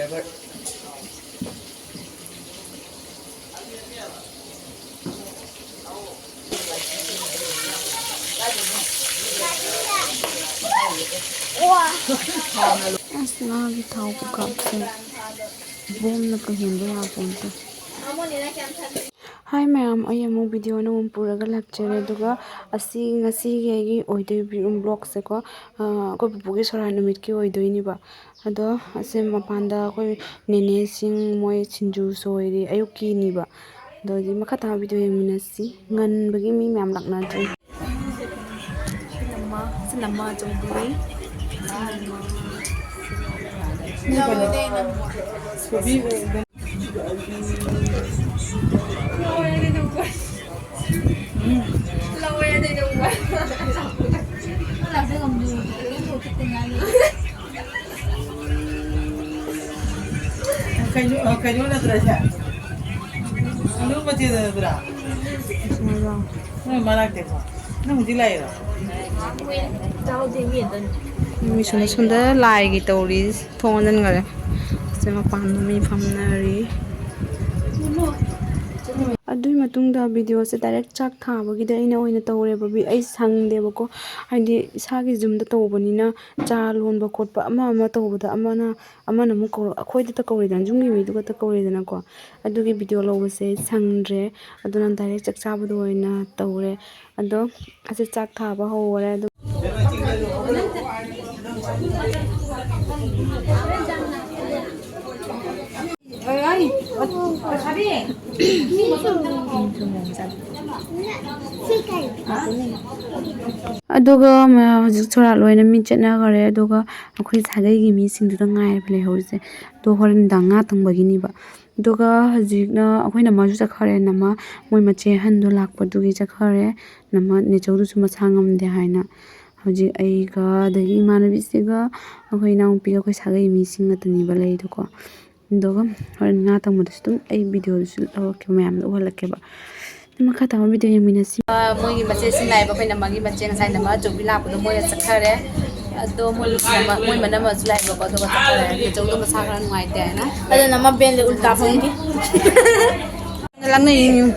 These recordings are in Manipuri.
Asnavi thau ko kapse bom na ka hindu ha ponta. Hi ma'am, I am video na puraga lecture duga asi ngasi gi oidoi vlog se ko ko bugi sora numit ki oidoi ni ba ado ase mapanda ko nene sing moi chinju soiri ayuki ni ba do ji makata video yeminasi ngan bagi mi ma'am lakna dri sinama jongbi Kayu na terasa. Ano ba tiyo na tera? Malak teko. Nung dilay ra. mi sunda lai gi tori thonan ngare se mapan mi phamnari adui matungda video se direct chak thabagi da ina oina tawre babi ai sangde bako haidi isagi jumda tawbanina cha lonba khotpa ama tawbada amana mu ko akhoida ta kawri dan jumgi mi duga ta kawri dana ko adugi video lobase sangre aduna direct chak chabadu oina tawre ado ase chak thaba howore adu aduga ma hojik chora loina mi chetna gare aduga akhoi sagai gi mi singdu ngai ble hause do horin danga tangbagi ni ba aduga hojik na akhoina maju chakhare nama moi mache handu lakpa dugi chakhare nama ne chawdu suma sangam de haina hojik ai ga dagi manabi siga akhoina umpi akhoi sagai mi singa tani ba lei ko doga horin nga tangmadu stum ai video su lawke mayam do halake ba makata ma video yamina si mogi mache sinai ba khoina magi mache ngai nama jobi la ko moya chakhare ado moi manama julai ba do chakhare ke jodo ma sakra ngai te na ada nama ben le ulta phongi lang nei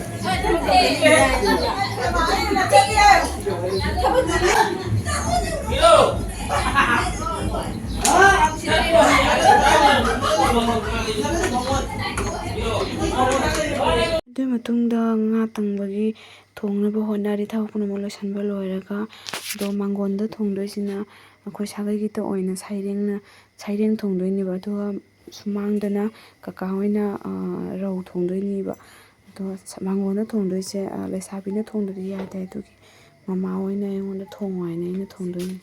Dui matungda nga tangbagi thongnaba honari thau kuno mo losanba loiraga do mangonda thongdoi sina akhoi sagai gi to oina saireng thongdoi ni ba do sumangdana kaka hoina rau thongdoi ni ba do mangonda thongdoi se lesabina thongdoi ya dai du gi mama hoina engonda thongwai na ina thongdoi ni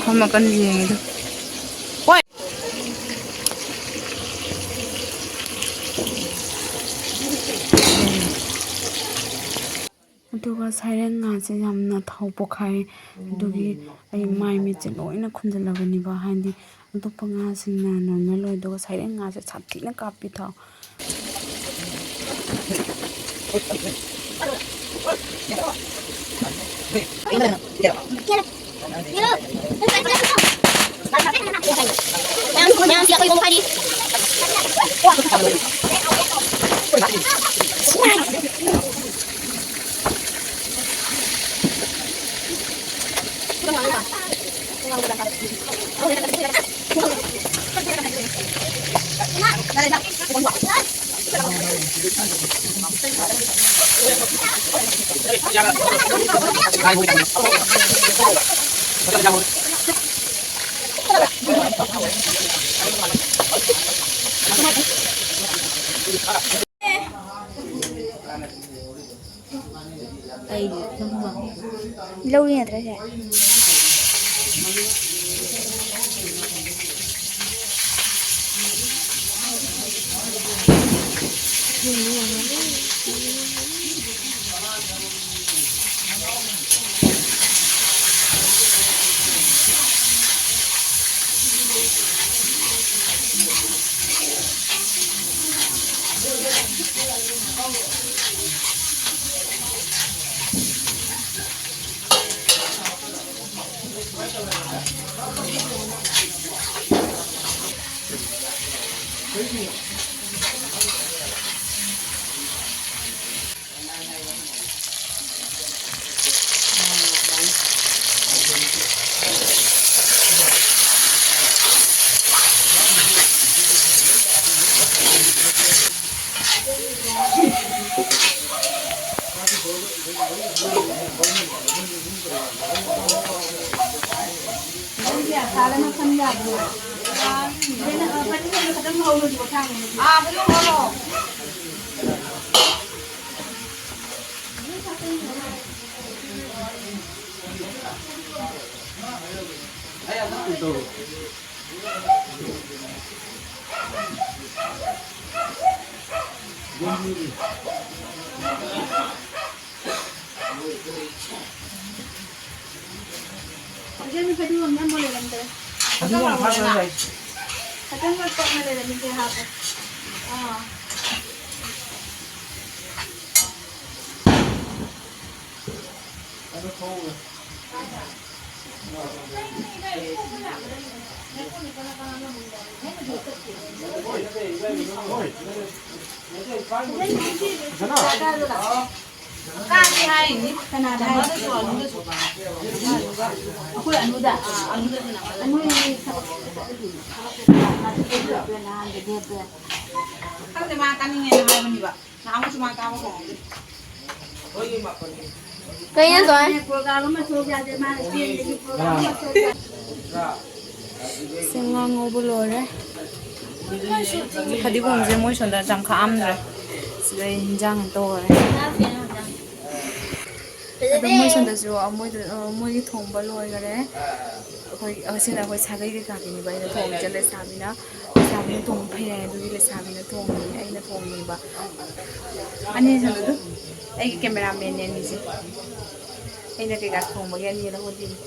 phama kan yeng do oi aduga saireng nga se yamna thau pokhai adugi ai mai mi che loina khunjalagani ba handi adopa nga singna normal oi doga saireng nga se chatti na kapi thau lâu đi nhỉ thế Kayaknya soalnya Senga ngobu lore. Fadigomse moi sonda jangkha amdre. Sida hinjang tore. ꯑꯗꯣ ꯃꯣꯏ ꯁꯣꯝꯗꯁꯨ ꯃꯣꯏꯒꯤ ꯊꯣꯡꯕ ꯂꯣꯏꯈꯔꯦ ꯑꯁꯤꯅ ꯑꯩꯈꯣꯏ ꯁꯥꯒꯩ ꯀꯩꯀꯥꯒꯤꯅꯦꯕ ꯑꯩꯅ ꯊꯣꯡꯉꯤꯁꯦ ꯂꯩꯁꯥꯕꯤꯅ ꯊꯣꯡꯕ ꯐꯩ ꯑꯗꯨꯒꯤ ꯂꯩꯁꯥꯕꯤꯅ ꯊꯣꯡꯉꯤ ꯑꯩꯅ ꯊꯣꯡꯉꯤꯕ ꯑꯅꯤꯁꯨ ꯑꯩꯒꯤ ꯀꯦꯃꯦꯔꯥꯃꯦꯟꯅꯦ ꯑꯅꯤꯁꯦ ꯑꯩꯅ ꯀꯩꯀꯥ ꯊꯣꯡꯕꯒꯤ ꯑꯅꯤ ꯂꯧꯍꯧꯗꯣꯏꯅꯤ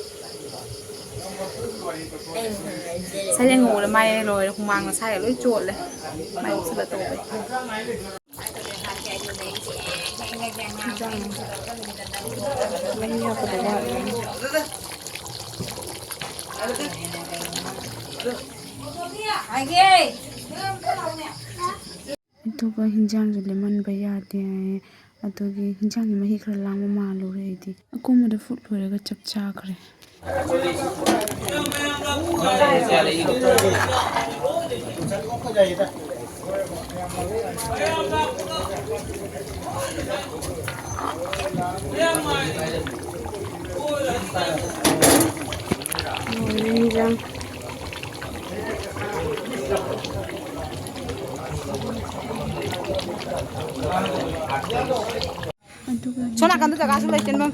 ꯁꯩꯔꯦꯡ ꯉꯧꯕꯗ ꯃꯥꯏ ꯂꯣꯏꯔꯦ ꯍꯨꯃꯥꯡꯅ ꯁꯥꯏꯒ ꯂꯣꯏ ꯆꯣꯠꯂꯦ ꯃꯥꯏ ꯎꯞꯁꯜꯂ ꯇꯧꯕꯩ ꯑꯗꯨꯒ ꯍꯤꯟꯖꯥꯡꯁꯨ ꯂꯦꯝꯍꯟꯕ ꯌꯥꯗꯦ ꯍꯥꯏꯌꯦ ꯑꯗꯨꯒꯤ ꯍꯤꯟꯖꯥꯡꯒꯤ ꯃꯍꯤ ꯈꯔ ꯂꯥꯡꯕ ꯃꯥꯜꯂꯨꯔꯦ ꯑꯩꯗꯤ ꯑꯀꯣꯝꯕꯗ ꯐꯨꯠ ꯂꯣꯏꯔꯒ ꯆꯞ ꯆꯥꯈ꯭ꯔꯦ hijang Sona kan tuh kasih lagi bang.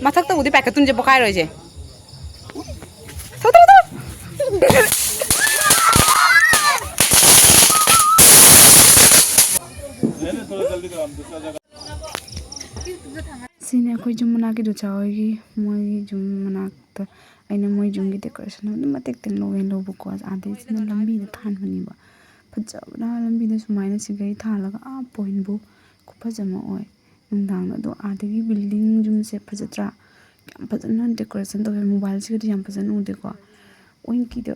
Masak tuh udah pakai tunjuk pakai aja. Tahu. Sini aku cuma nak itu cawai, mau cuma nak tu, ini mau cuma kita decoration, itu mati tinggal lo buku aja, ada sini lambi itu than mana ba, pecah, nah lambi itu semua ini sih gaya than laga, point bu, kupa jama oi, nundang itu ada di building cuma sepeda tra, pecah non decoration tu mobile sih itu yang pecah non dekor, oin kita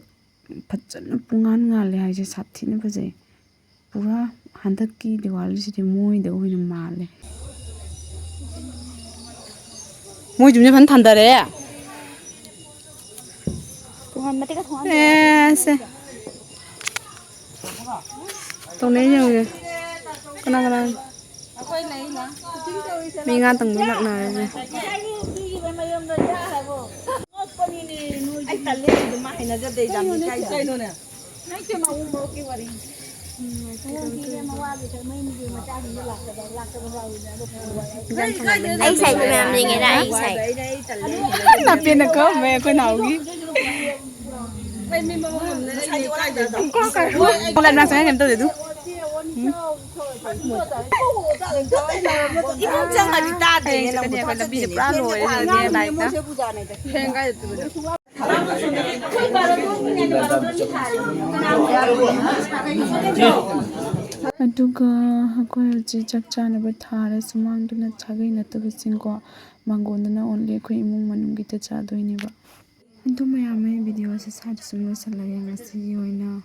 pecah pungan ngale aja satu ini pecah, pura hantar ki diwali sih mau itu oin male. Mui jumnya pan thanda re. Tuhan mati ka Tuhan. Se. Tong này nhiều Kena. Mingan teng nak na. Ai talle du ma hina ja dei jam kai no ne. Nai ke ma umro ki wari. Anh xài cho em gì nghe đây anh xài. Tập tiền được cơ mẹ cô nào ghi. Con làm ra sáng em tôi để đúng. Chẳng là đi ta để cái này phải là bị bá rồi nghe này đó. Khen cái aduga hakoi ji chak chana ba thare sumang duna chagai na to bisingo mangondana only khoi imung manung gita cha doini ba indu maya mai video se sa sumlo salaya ngasi hoina